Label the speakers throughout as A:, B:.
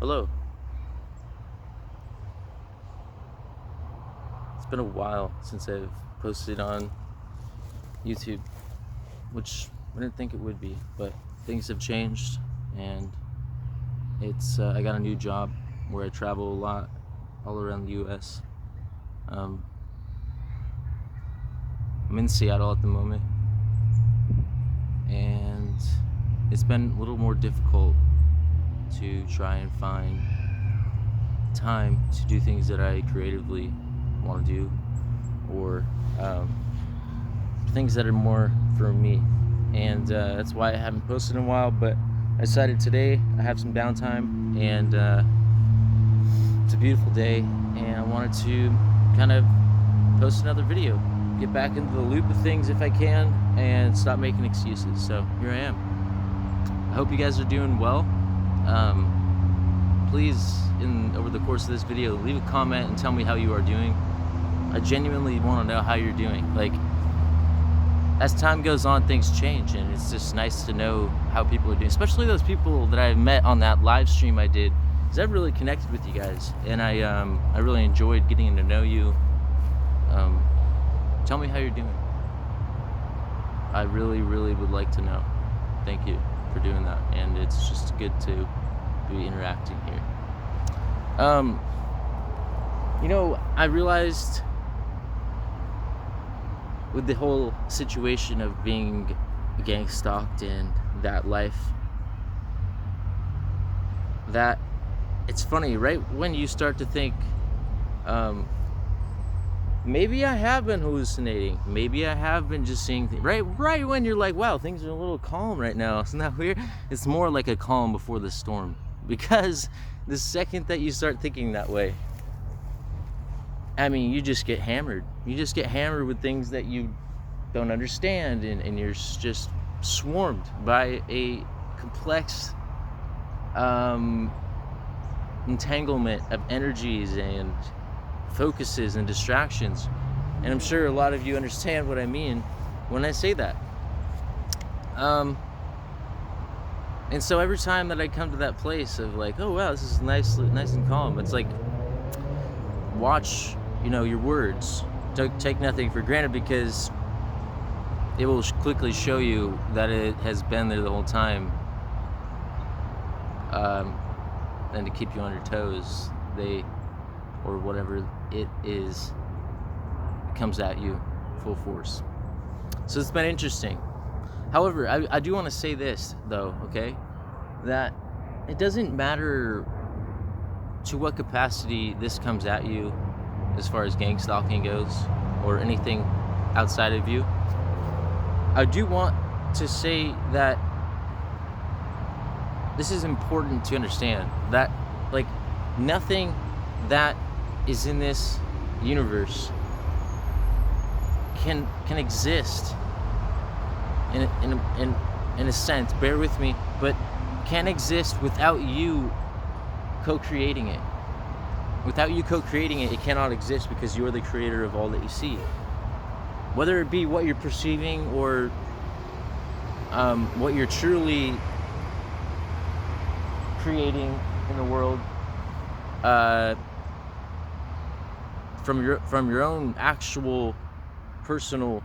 A: Hello. It's been a while since I've posted on YouTube, which I didn't think it would be, but things have changed, and I got a new job where I travel a lot all around the US. Um, I'm in Seattle at the moment, and it's been a little more difficult to try and find time to do things that I creatively want to do, or things that are more for me. And that's why I haven't posted in a while, but I decided today I have some downtime, and it's a beautiful day, and I wanted to kind of post another video, get back into the loop of things if I can, and stop making excuses. So here I am. I hope you guys are doing well. Please, over the course of this video, leave a comment and tell me how you are doing. I genuinely want to know how you're doing. Like, as time goes on, things change, and it's just nice to know how people are doing, especially those people that I met on that live stream I did, because I've really connected with you guys, and I really enjoyed getting to know you. Tell me how you're doing. I really, really would like to know. Thank you for doing that, and it's just good to be interacting here. I realized with the whole situation of being gang stalked and that life, that it's funny, right when you start to think, maybe I have been hallucinating, maybe I have been just seeing things, right when you're like, wow, things are a little calm right now, isn't that weird? It's more like a calm before the storm, because the second that you start thinking that way, I mean, you just get hammered. You just get hammered with things that you don't understand, and you're just swarmed by a complex entanglement of energies and focuses and distractions. And I'm sure a lot of you understand what I mean when I say that. And so every time that I come to that place of like, oh wow, this is nice and calm, it's like, watch, your words. Don't take nothing for granted, because it will quickly show you that it has been there the whole time. And to keep you on your toes, or whatever it is, comes at you full force. So it's been interesting. However, I do want to say this, though, okay? That it doesn't matter to what capacity this comes at you, as far as gang stalking goes, or anything outside of you. I do want to say that this is important to understand, that like nothing that is in this universe can exist in a sense, bear with me, but can exist without you co-creating it. Without you co-creating it, it cannot exist, because you are the creator of all that you see. Whether it be what you're perceiving, or what you're truly creating in the world, from your own actual personal,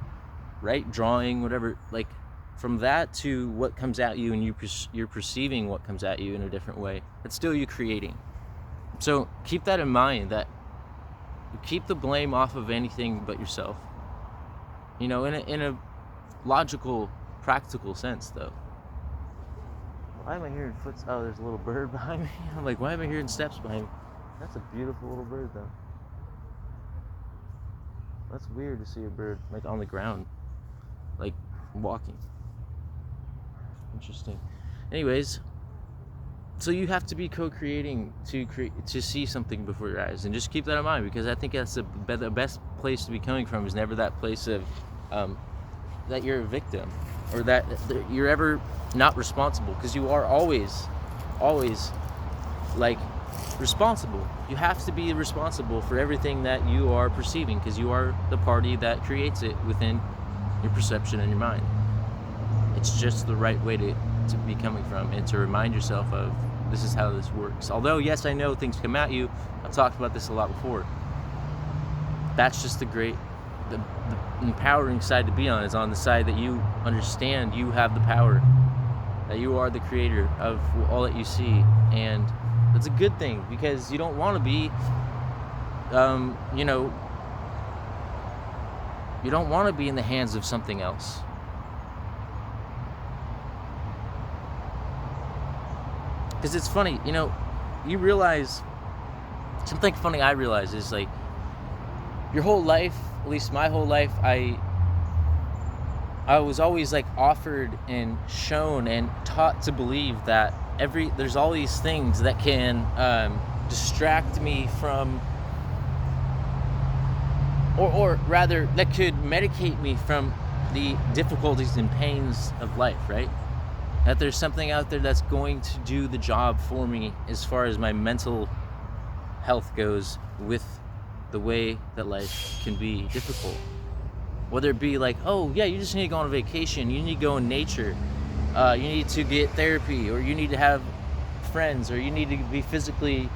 A: drawing, whatever, like from that to what comes at you, and you're perceiving what comes at you in a different way, it's still you creating. So keep that in mind, that you keep the blame off of anything but yourself. In a logical, practical sense, though. Why am I hearing footsteps? Oh, there's a little bird behind me. I'm like, why am I hearing steps behind me? That's a beautiful little bird, though. That's weird to see a bird like on the ground, like walking. Interesting. Anyways, so you have to be co-creating to see something before your eyes, and just keep that in mind, because I think that's the best place to be coming from, is never that place of that you're a victim, or that you're ever not responsible, because you are always like responsible. You have to be responsible for everything that you are perceiving, because you are the party that creates it within your perception and your mind. It's just the right way to be coming from, and to remind yourself of this is how this works. Although, yes, I know things come at you. I've talked about this a lot before. That's just the empowering side to be on, is on the side that you understand you have the power, that you are the creator of all that you see. And that's a good thing, because you don't want to be, you don't want to be in the hands of something else. Because it's funny, you realize, something funny I realize is, like, your whole life, at least my whole life, I was always, like, offered and shown and taught to believe that there's all these things that can distract me from, or rather, that could medicate me from the difficulties and pains of life, right? That there's something out there that's going to do the job for me as far as my mental health goes, with the way that life can be difficult. Whether it be like, oh yeah, you just need to go on a vacation, you need to go in nature, you need to get therapy, or you need to have friends, or you need to be physically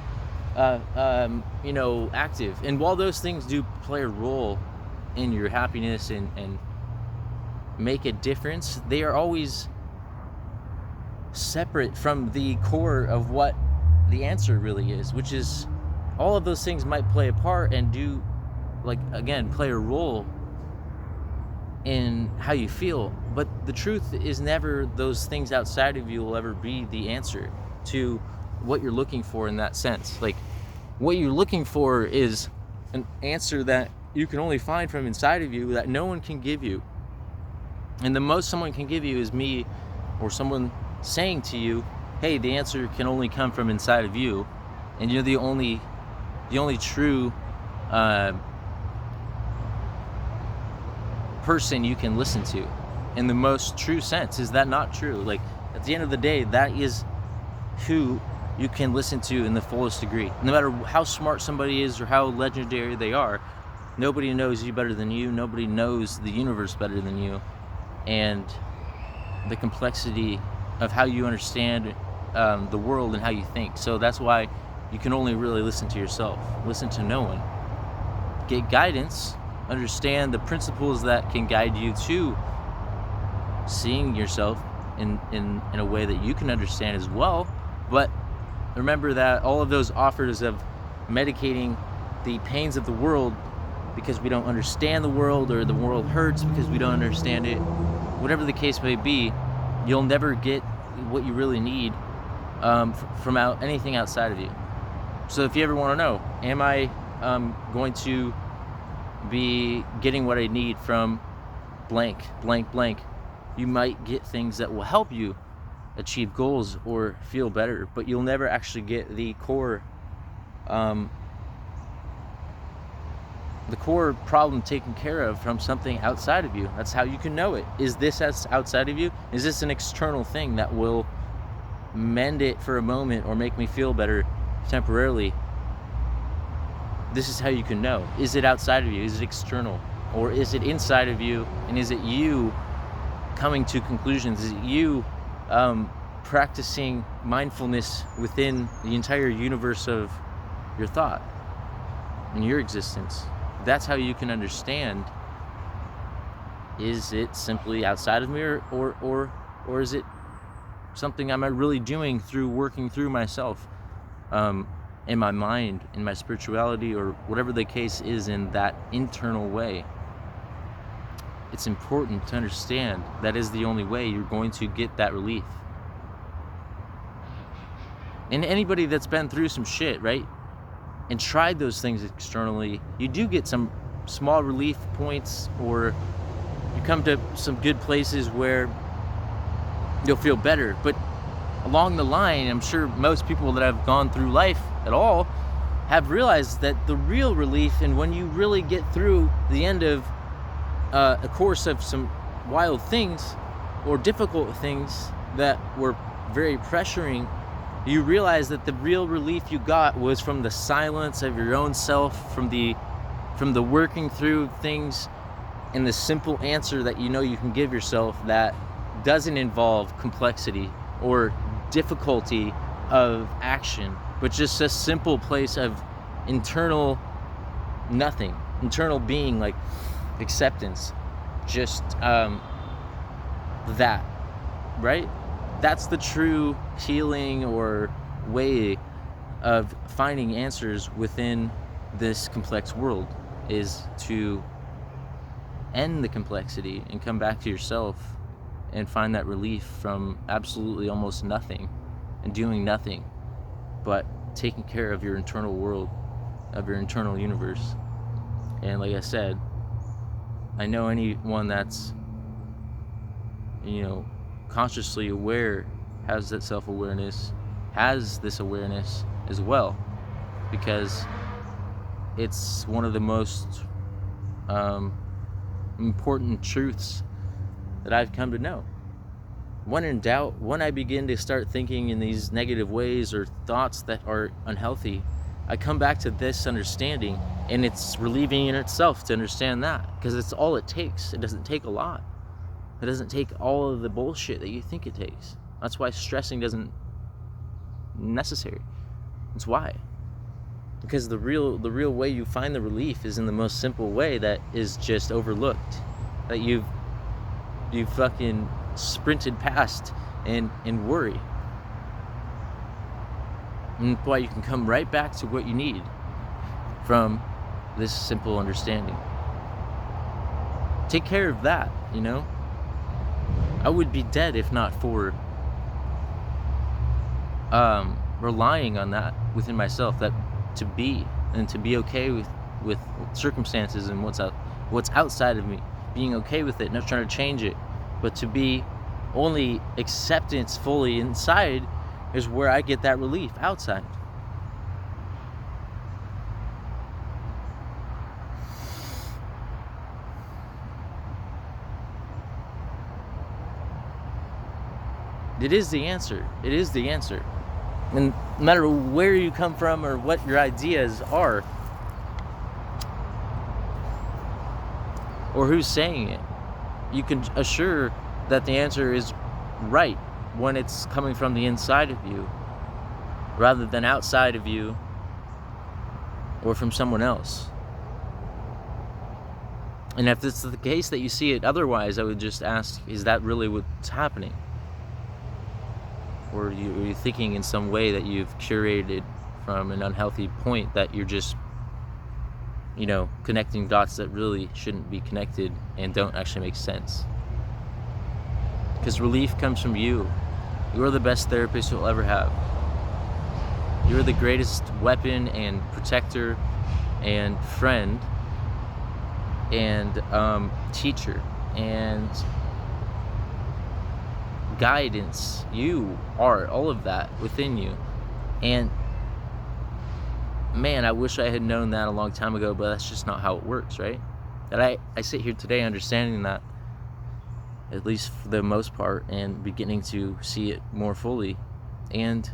A: active. And while those things do play a role in your happiness and make a difference, they are always separate from the core of what the answer really is, which is, all of those things might play a part and do, like, again, play a role in how you feel, but the truth is never those things outside of you will ever be the answer to what you're looking for in that sense. Like, what you're looking for is an answer that you can only find from inside of you, that no one can give you. And the most someone can give you is me, or someone saying to you, hey, the answer can only come from inside of you, and you're the only true person you can listen to, in the most true sense. Is that not true? Like, at the end of the day, that is who you can listen to in the fullest degree. No matter how smart somebody is or how legendary they are, nobody knows you better than you. Nobody knows the universe better than you, and the complexity of how you understand the world and how you think. So that's why you can only really listen to yourself. Listen to no one. Get guidance. Understand the principles that can guide you to seeing yourself in a way that you can understand as well. But remember that all of those offers of medicating the pains of the world because we don't understand the world, or the world hurts because we don't understand it, whatever the case may be, you'll never get what you really need from anything outside of you. So if you ever want to know, am I going to be getting what I need from blank, blank, blank, you might get things that will help you achieve goals or feel better, but you'll never actually get the core problem taken care of from something outside of you. That's how you can know it. Is this outside of you? Is this an external thing that will mend it for a moment or make me feel better temporarily? This is how you can know. Is it outside of you? Is it external? Or is it inside of you? And is it you coming to conclusions? Is it you practicing mindfulness within the entire universe of your thought and your existence? That's how you can understand. Is it simply outside of me, or is it something I'm really doing through working through myself, in my mind, in my spirituality, or whatever the case is, in that internal way? It's important to understand that is the only way you're going to get that relief. And anybody that's been through some shit, right, and tried those things externally, you do get some small relief points, or you come to some good places where you'll feel better. But along the line, I'm sure most people that have gone through life at all have realized that the real relief, and when you really get through the end of a course of some wild things or difficult things that were very pressuring, you realize that the real relief you got was from the silence of your own self, from the working through things, and the simple answer that you know you can give yourself that doesn't involve complexity or difficulty of action, but just a simple place of internal nothing, internal being, like acceptance, just that, right? That's the true healing or way of finding answers within this complex world, is to end the complexity and come back to yourself and find that relief from absolutely almost nothing and doing nothing but taking care of your internal world, of your internal universe. And like I said, I know anyone that's, consciously aware, has that self-awareness, has this awareness as well, because it's one of the most important truths that I've come to know. When in doubt, when I begin to start thinking in these negative ways or thoughts that are unhealthy, I come back to this understanding, and it's relieving in itself to understand that, because it's all it takes. It doesn't take a lot. It doesn't take all of the bullshit that you think it takes. That's why stressing doesn't necessary. That's why. Because the real way you find the relief is in the most simple way that is just overlooked, that you've fucking sprinted past and worry. And that's why you can come right back to what you need from this simple understanding. Take care of that, I would be dead if not for relying on that within myself, that to be okay with circumstances and what's outside of me, being okay with it, not trying to change it, but to be only acceptance fully inside is where I get that relief outside. It is the answer. It is the answer. And no matter where you come from or what your ideas are, or who's saying it, you can assure that the answer is right when it's coming from the inside of you rather than outside of you or from someone else. And if it's the case that you see it otherwise, I would just ask, is that really what's happening? Or are you thinking in some way that you've curated from an unhealthy point, that you're just, connecting dots that really shouldn't be connected and don't actually make sense? Because relief comes from you. You are the best therapist you'll ever have. You're the greatest weapon and protector and friend and teacher and guidance. You are all of that within you. And man, I wish I had known that a long time ago, but that's just not how it works, right? That I sit here today understanding that, at least for the most part, and beginning to see it more fully. And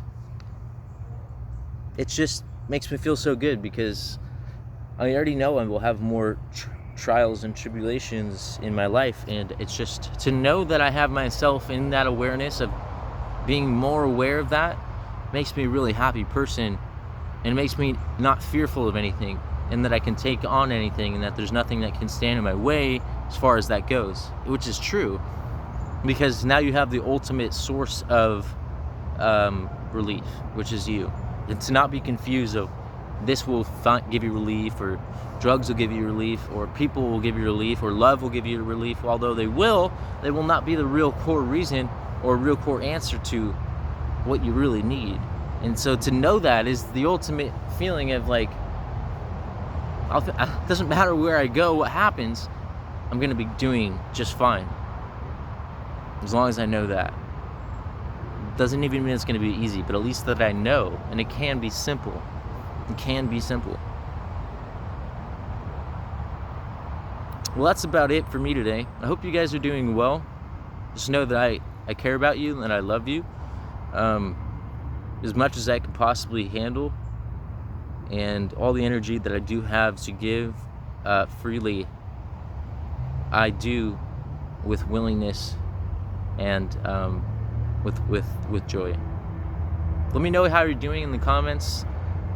A: it just makes me feel so good, because I already know I will have more trials and tribulations in my life, and it's just to know that I have myself in that awareness of being more aware of that makes me a really happy person, and it makes me not fearful of anything, and that I can take on anything, and that there's nothing that can stand in my way as far as that goes, which is true, because now you have the ultimate source of relief, which is you. And to not be confused of this will give you relief, or drugs will give you relief, or people will give you relief, or love will give you relief. Although they will not be the real core reason or real core answer to what you really need. And so to know that is the ultimate feeling of like, it doesn't matter where I go, what happens, I'm going to be doing just fine. As long as I know that. Doesn't even mean it's going to be easy, but at least that I know, and it can be simple. It can be simple. Well, that's about it for me today. I hope you guys are doing well. Just know that I care about you and I love you as much as I can possibly handle. And all the energy that I do have to give freely, I do with willingness and with joy. Let me know how you're doing in the comments.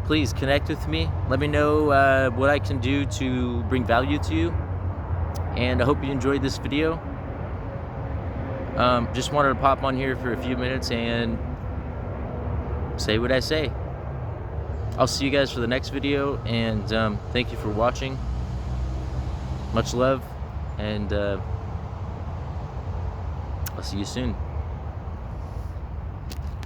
A: Please connect with me. Let me know what I can do to bring value to you. And I hope you enjoyed this video. Just wanted to pop on here for a few minutes and say what I say. I'll see you guys for the next video, and thank you for watching. Much love, and I'll see you soon.